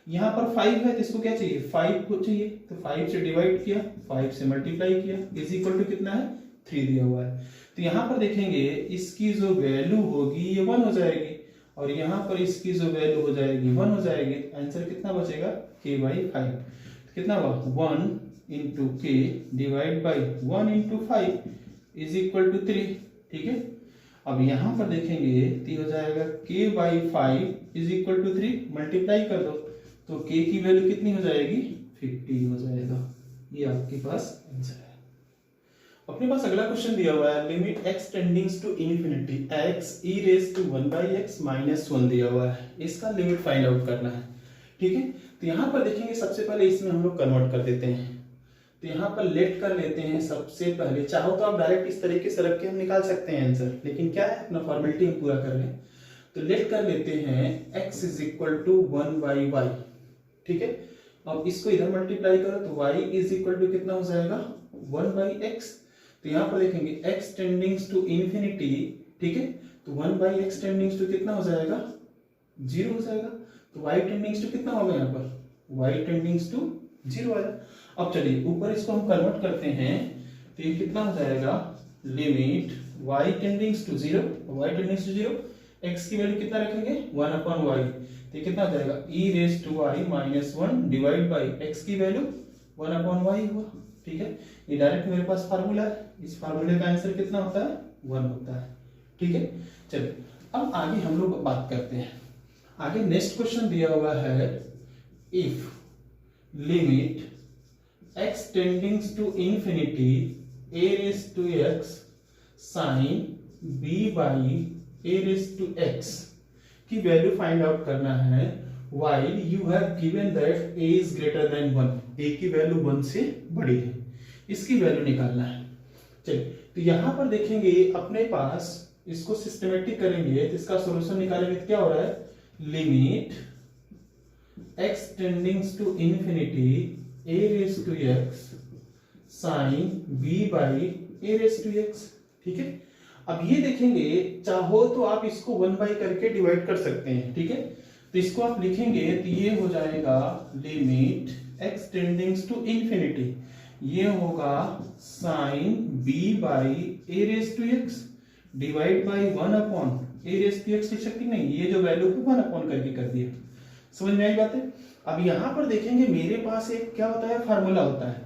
यहाँ पर 5 है तो इसको क्या चाहिए 5 को चाहिए, तो 5 से डिवाइड किया 5 से मल्टीप्लाई किया इज इक्वल टू कितना है 3 दिया हुआ है। तो यहाँ पर देखेंगे इसकी जो वैल्यू होगी ये 1 हो जाएगी, और यहाँ पर इसकी जो वैल्यू हो जाएगी 1 हो जाएगी, आंसर कितना बचेगा k/5, कितना हुआ 1 into k divide by 1 into 5 is equal to 3। ठीक है, अब यहां पर देखेंगे तो हो जाएगा k by 5 is equal to 3, multiply कर दो तो k की वैल्यू कितनी हो जाएगी 50 हो जाएगा। ये आपके पास आंसर है। अपने पास अगला क्वेश्चन दिया हुआ है limit x tendings to infinity x e raise to 1 by x minus 1 दिया हुआ है, इसका लिमिट फाइंड आउट करना है। ठीक है, तो यहाँ पर देखेंगे सबसे पहले इसमें हम लोग कन्वर्ट कर देते हैं, तो यहाँ पर लेट कर लेते हैं सबसे पहले। चाहो तो आप डायरेक्ट इस तरीके से रख के हम निकाल सकते हैं आंसर, लेकिन क्या है अपना फॉर्मेलिटी हम पूरा कर लें। तो लेट कर लेते हैं x is equal to 1 by y. ठीक है, अब इसको इधर मल्टीप्लाई करो तो y इज इक्वल टू कितना हो जाएगा 1 बाई एक्स। तो यहाँ पर देखेंगे x टेंडिंग्स टू इन्फिनिटी, ठीक है, तो 1 बाई एक्स टेंडिंग्स टू कितना हो जाएगा 0 हो जाएगा। तो y टेंडिंग्स टू कितना होगा यहाँ पर y टेंडिंग्स टू 0 आया। अब चलिए ऊपर इसको हम कन्वर्ट करते हैं तो ये कितना हो जाएगा limit y tendings to 0, y tendings to 0, x की वैल्यू कितना रखेंगे 1 अपॉन y, तो कितना हो जाएगा e raise to y minus 1 divide by x की वैल्यू 1 अपॉन y हुआ। ठीक है, ये डायरेक्ट मेरे पास फार्मूला है, इस फार्मूले का आंसर कितना होता है 1 होता है। ठीक है, चलिए अब आगे हम लोग बात करते हैं। आगे नेक्स्ट क्वेश्चन दिया हुआ है if limit x tendings to infinity a raise to x sine b by a raise to x की वैल्यू फाइंड आउट करना है while you have given that a is greater than 1, a की value 1 से बड़ी है, इसकी value निकालना है। चलिए तो यहां पर देखेंगे अपने पास इसको सिस्टमेटिक करेंगे तो इसका सॉल्यूशन निकालेंगे तो क्या हो रहा है limit x tendings to infinity a raise to x sine b by a raise to x। ठीक है, अब ये देखेंगे चाहो तो आप इसको 1 बाई करके डिवाइड कर सकते हैं। ठीक है, तो इसको आप लिखेंगे तो ये हो जाएगा limit x tendings to infinity, ये होगा sine b by a raise to x divide by 1 upon a raise to x लिख सकते नहीं, ये जो वैल्यू को 1 अपॉन करके कर दिया। समझ में आई बात है। अब यहां पर देखेंगे मेरे पास एक क्या होता है फार्मूला होता है,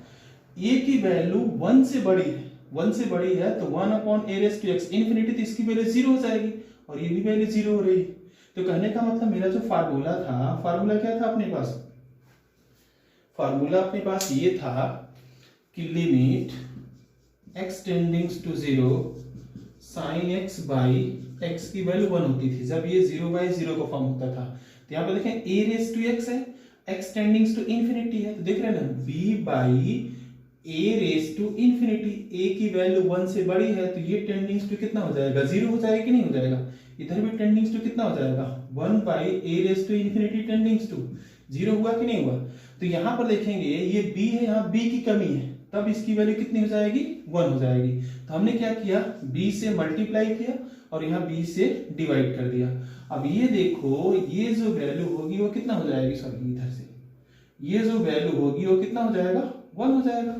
a की वैल्यू 1 से बड़ी है, 1 से बड़ी है तो 1 upon a raise to x infinity, तो इसकी वैल्यू 0 हो जाएगी और ये भी वैल्यू 0 हो रही है। तो कहने का मतलब मेरा जो फार्मूला था, फार्मूला क्या था अपने पास, फार्मूला अपने पास ये था कि limit x tendings to 0 sine x by x की वैल्यू 1 होती थी जब ये 0 बाई 0 का फॉर्म होता था। तो यहाँ पर देखें a रेज टू x है, x टेंडिंग्स टू इंफिनिटी है, तो देख रहे हैं ना b by a raise to infinity, a की वैल्यू 1 से बड़ी है तो ये टेंडिंग्स टू कितना हो जाएगा 0 हो जाएगा कि नहीं हो जाएगा। इधर भी टेंडिंग्स टू कितना हो जाएगा 1 by a raise to infinity tendings to 0 हुआ कि नहीं हुआ। तो यहाँ पर देखेंगे ये b है, यहाँ b की कमी है, तब इसकी वैल्यू कितनी हो जाएगी 1 हो जाएगी। तो हमने क्या किया b से मल्टीप्लाई किया और यहाँ b से डिवाइड कर दिया। अब ये देखो ये जो वैल्यू होगी वो कितना हो जाएगी, सॉरी इधर से ये जो वैल्यू होगी वो कितना हो जाएगा 1 हो जाएगा।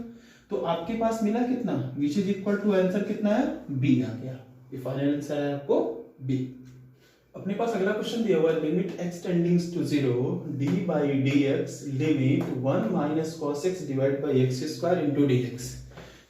तो आपके पास मिला कितना which is equal to answer कितना है b आ गया, ये फाइनल आंसर है आपको b। अपने पास अगला क्वेश्चन दिया हुआ है limit x tendings to 0 d by dx limit 1 minus cos x divide by x square into dx।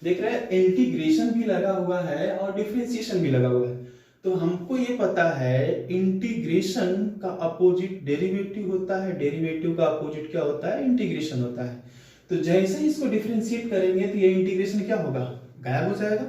देख रहे हैं इंटीग्रेशन भी लगा हुआ है और डिफरेंशिएशन भी लगा हुआ है। तो हमको ये पता है इंटीग्रेशन का अपोजिट डेरिवेटिव होता है, डेरिवेटिव का अपोजिट क्या होता है इंटीग्रेशन होता है। तो जैसे ही इसको डिफरेंशिएट करेंगे तो ये इंटीग्रेशन क्या होगा गायब हो जाएगा।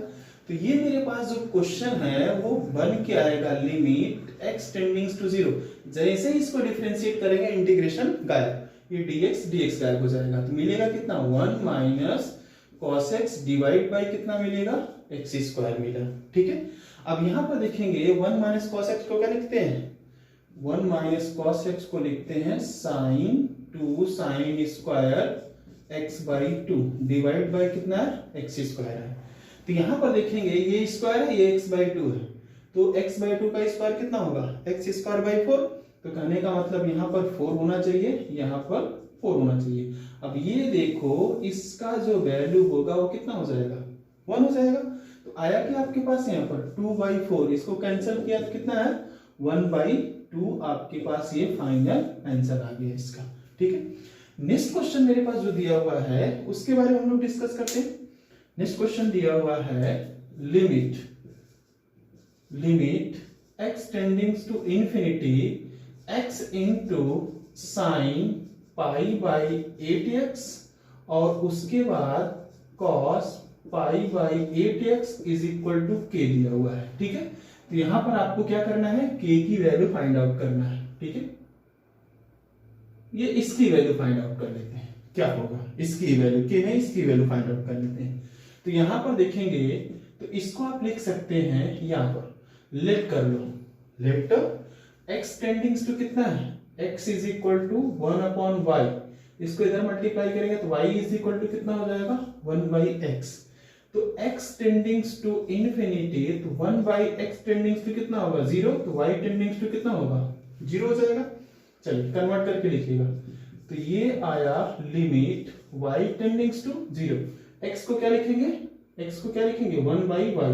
तो ये मेरे पास जो क्वेश्चन है वो बन के आएगा लिमिट x टेंडिंग्स टू 0, जैसे ही इसको डिफरेंशिएट करेंगे इंटीग्रेशन गायब, ये dx गायब हो जाएगा। तो मिलेगा कितना 1 minus cos x divide by कितना मिलेगा x स्क्वायर मिला। ठीक है, अब यहाँ पर देखेंगे 1 माइनस cos x को क्या लिखते हैं 1 माइनस cos x को लिखते हैं sine 2 sine square x by 2 divide by कितना है x स्क्वायर है। तो यहाँ पर देखेंगे ये स्क्वायर है, ये x बाई 2 है, तो x बाई 2 का स्क्वायर कितना होगा x स्क्वायर बाई 4। तो कहने का मतलब यहाँ पर 4 होना चाहिए, यहाँ पर 4 होना चाहिए। अब ये देखो इसका जो वैल्यू होगा वो कितना हो जाएगा 1 हो जाएगा। तो आया कि आपके पास यहाँ पर 2 बाई 4, इसको कैंसिल किया तो कितना है 1 बाई 2, आपके पास ये फाइनल आंसर आ गया इसका। ठीक है, नेक्स्ट क्वेश्चन मेरे पास जो दिया हुआ है उसके बारे में हम लोग डिस्कस करते हैं। नेक्स्ट क्वेश्चन दिया हुआ है limit x tending to infinity x into sine pi by 8x और उसके बाद cos pi by 8x is equal to k दिया हुआ है। ठीक है, तो यहां पर आपको क्या करना है, k की वैल्यू फाइंड आउट करना है। ठीक है, ये इसकी वैल्यू फाइंड आउट कर लेते हैं, क्या होगा इसकी वैल्यू, k नहीं इसकी वैल्यू फाइंड आउट कर लेते हैं। तो यहां पर देखेंगे तो इसको आप लिख सकते हैं, यहां पर लेट कर लो, लेट x टेंडिंग टू कितना है, x is equal to 1 upon y, इसको इधर मल्टीप्लाई करेंगे तो y इज इक्वल टू कितना हो जाएगा 1 बाई x। तो x टेंडिंग टू इंफिनिटी, तो 1 बाई x टेंडिंग टू कितना होगा 0, तो y टेंडिंग टू कितना होगा 0 हो जाएगा। चलिए कन्वर्ट करके लिखिएगा, तो ये आया limit y tending to 0, x को क्या लिखेंगे, x को क्या लिखेंगे 1 by y,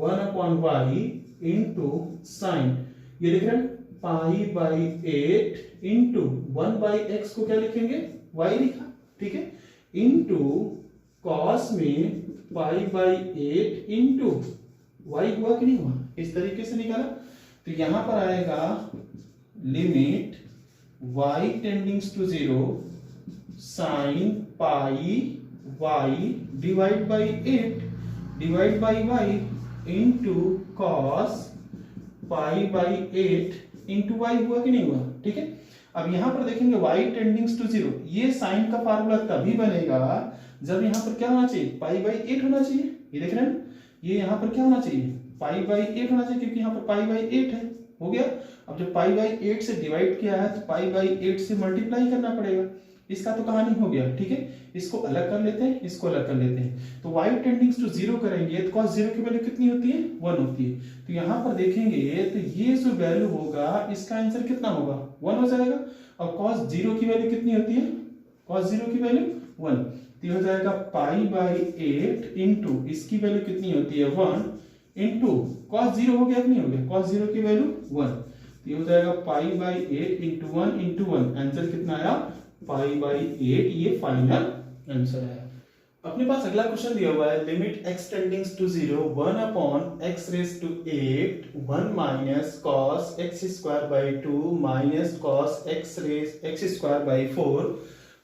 1 upon y into sine, ये लिख रहे हैं पाई बाई 8 इंटू 1 बाई x को क्या लिखेंगे y लिखा, ठीक है, इंटू कॉस में पाई बाई 8 इंटू y हुआ कि नहीं हुआ, इस तरीके से निकाला। तो यहां पर आएगा limit y tending to 0 sine pi y divide by 8 divide by y into cos pi by 8 into y हुआ कि नहीं हुआ। ठीक है, अब यहां पर देखेंगे y टेंडिंग टू 0, ये साइन का फार्मूला तभी बनेगा जब यहां पर क्या होना चाहिए, पाई बाई 8 होना चाहिए। ये देख रहे हैं, ये यहां पर क्या होना चाहिए, पाई बाई 8 होना चाहिए, क्योंकि यहां पर पाई बाई 8 है, हो गया। अब जब पाई बाई 8 से डिवाइड किया है तो पाई बाई 8 से मल्टीप्लाई करना पड़ेगा, इसका तो कहानी हो गया। ठीक है, इसको अलग कर लेते हैं, इसको अलग कर लेते हैं, तो y टेंडिंग टू 0 करेंगे तो cos 0 की वैल्यू कितनी होती है 1 होती है। तो यहां पर देखेंगे तो ये जो वैल्यू होगा इसका आंसर कितना होगा 1 हो जाएगा, और cos 0 की वैल्यू कितनी होती है, cos 0 की वैल्यू 1, तो हो जाएगा पाई बाई 8 इंटू इसकी वैल्यू कितनी होती है 1 इंटू cos 0 हो गया कि नहीं हो गया, cos 0 की वैल्यू 1, तो ये हो जाएगा पाई बाई 8 इंटू 1 इंटू 1, आंसर कितना आया पाई बाई 8, ये फाइनल आंसर है। अपने पास अगला क्वेश्चन दिया हुआ है limit x tending to 0 1 upon x raise to 8 1 minus cos x square by 2 minus cos x square by 4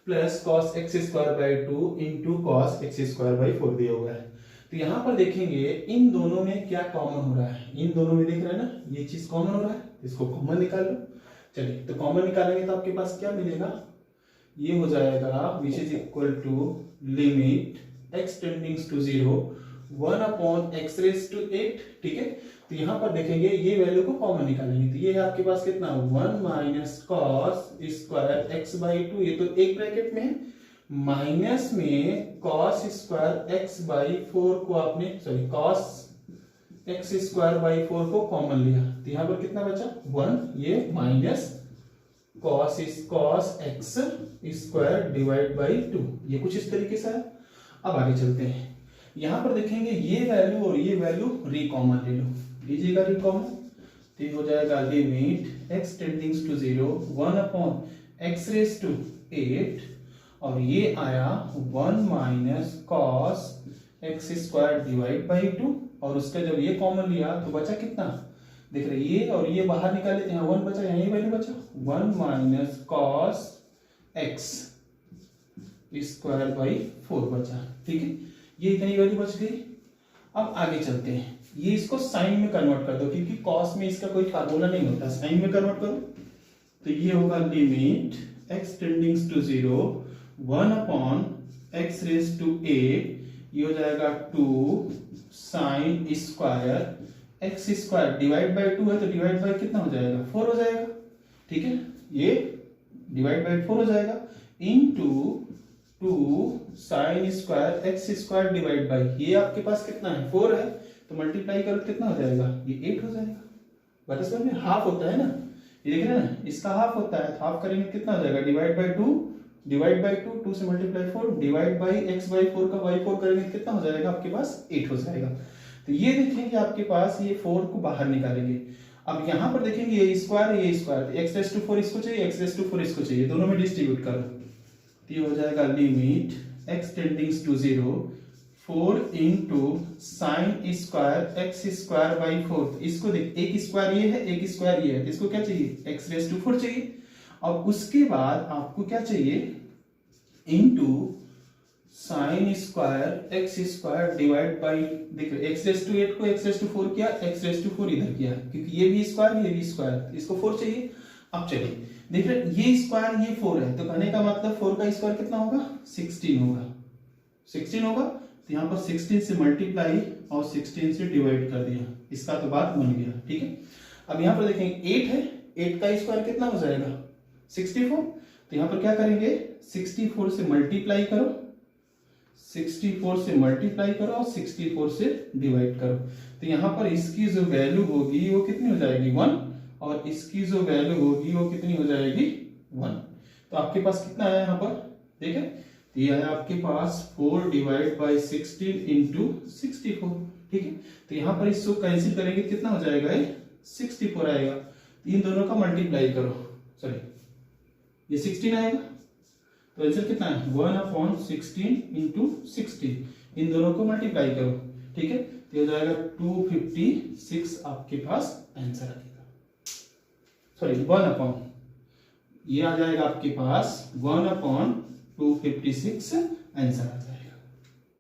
plus cos x square by 2 into cos x square by 4 दिया हुआ है। तो यहां पर देखेंगे इन दोनों में क्या कॉमन हो रहा है, इन दोनों में देख रहे हैं ना, ये चीज कॉमन हो रहा है, इसको कॉमन निकाल लो। चलिए तो कॉमन निकालेंगे तो आपके पास क्या मिलेगा, ये हो जाएगा which is equal to limit x tending to 0 1 upon x raise to 8। ठीक है, तो यहां पर देखेंगे ये वैल्यू को कॉमन निकालेंगे, तो ये है आपके पास कितना 1 minus cos square x by 2, ये तो एक ब्रैकेट में है, माइनस में cos स्क्वायर x बाई 4 को आपने sorry cos x square by 4 को कॉमन लिया, तो यहां पर कितना बचा 1, ये minus cos x square divide by 2, ये कुछ इस तरीके से है। अब आगे चलते हैं, यहां पर देखेंगे ये वैल्यू और ये वैल्यू रिकॉमन ले लो, लीजिएगा रिकॉमन, तो ये हो जाएगा limit x tending to 0 1 upon x raise to 8 और ये आया 1 minus cos x square divide by 2, और उसका जब ये कॉमन लिया तो बचा कितना, देख रहे ये और ये बाहर निकाले, यहाँ 1 बचा, यहाँ ये वैल्यू बचा 1 minus cos x square by 4 बचा। ठीक है, ये इतनी वैल्यू बच गई। अब आगे चलते हैं, ये इसको साइन में कन्वर्ट कर दो, क्योंकि cos में इसका कोई फार्मूला नहीं होता, साइन में कन्वर्ट करो, तो ये होगा limit x tending to 0 1 upon x raise to 8, ये हो जाएगा 2 sine square x square divide by 2 है, तो डिवाइड बाई कितना हो जाएगा 4 हो जाएगा। ठीक है, ये डिवाइड बाई 4 हो जाएगा into 2 sine square x square divide by, ये आपके पास कितना है 4 है, तो मल्टीप्लाई करो कितना हो जाएगा, ये 8 हो जाएगा। बता समझ में, हाफ होता है ना, ये देख रहे हैं ना, इसका हाफ होता है, तो हाफ करेंगे कितना हो जाएगा डिवाइड बाई 2 डिवाइड बाई 2 से multiply 4 divide by x by 4 का बाई 4 करेंगे तो कितना हो जाएगा आपके पास 8 हो जाएगा। तो ये देखेंगे आपके पास ये 4 को बाहर निकालेंगे। अब यहां पर देखेंगे ये स्क्वायर है, ये स्क्वायर, x रेज़ टू 4 इसको चाहिए, x रेज़ टू 4 इसको चाहिए, दोनों में डिस्ट्रीब्यूट करो, तो ये हो जाएगा limit x tendings to 0 4 into sine square x square by 4। इसको देख, एक स्क्वायर ये है, एक स्क्वायर ये है, तो इसको क्या चाहिए, एक्स रेस टू 4 चाहिए। और उसके बाद आपको क्या चाहिए, into sine square x square divide by, देखो एक्स रेस टू 8 को एक्स रेस टू 4 किया, एक्स रेस टू 4 इधर किया, क्योंकि ये भी स्क्वायर ये भी स्क्वायर, इसको 4 चाहिए। अब चलिए देख रहे, ये स्क्वायर ये 4 है, तो कहने का मतलब 4 का स्क्वायर कितना होगा, 16 होगा, 16 होगा। तो यहाँ पर 16 से मल्टीप्लाई और 16 से डिवाइड कर दिया, इसका तो बात बन गया, ठीक है। अब यहाँ पर देखेंगे 8 है, 8 का स्क्वायर कितना हो जाएगा, 64। तो यहाँ पर क्या करेंगे, 64 से मल्टीप्लाई करो, 64 से मल्टीप्लाई करो और 64 से डिवाइड करो। तो यहाँ पर इसकी जो वैल्यू होगी वो कितनी हो जाएगी, 1, और इसकी जो वैल्यू होगी वो कितनी हो जाएगी, 1। तो आपके पास कितना आया यहाँ पर, देखें, तो ये आया आपके पास 4 डिवाइड बाई 16 इंटू 64, ठीक है। तो यहाँ पर इसको कैंसिल करेंगे, कितना हो जाएगा, ये 64 आएगा। इन दोनों का मल्टीप्लाई करो, सॉरी ये 16 आएगा, तो आंसर कितना है, 1/16 इंटू 16, इन दोनों को मल्टीप्लाई करो, ठीक है। तो ये हो जाएगा 256 आपके पास आंसर आएगा, सॉरी 1/, ये आ जाएगा आपके पास 1/256 आंसर आ जाएगा।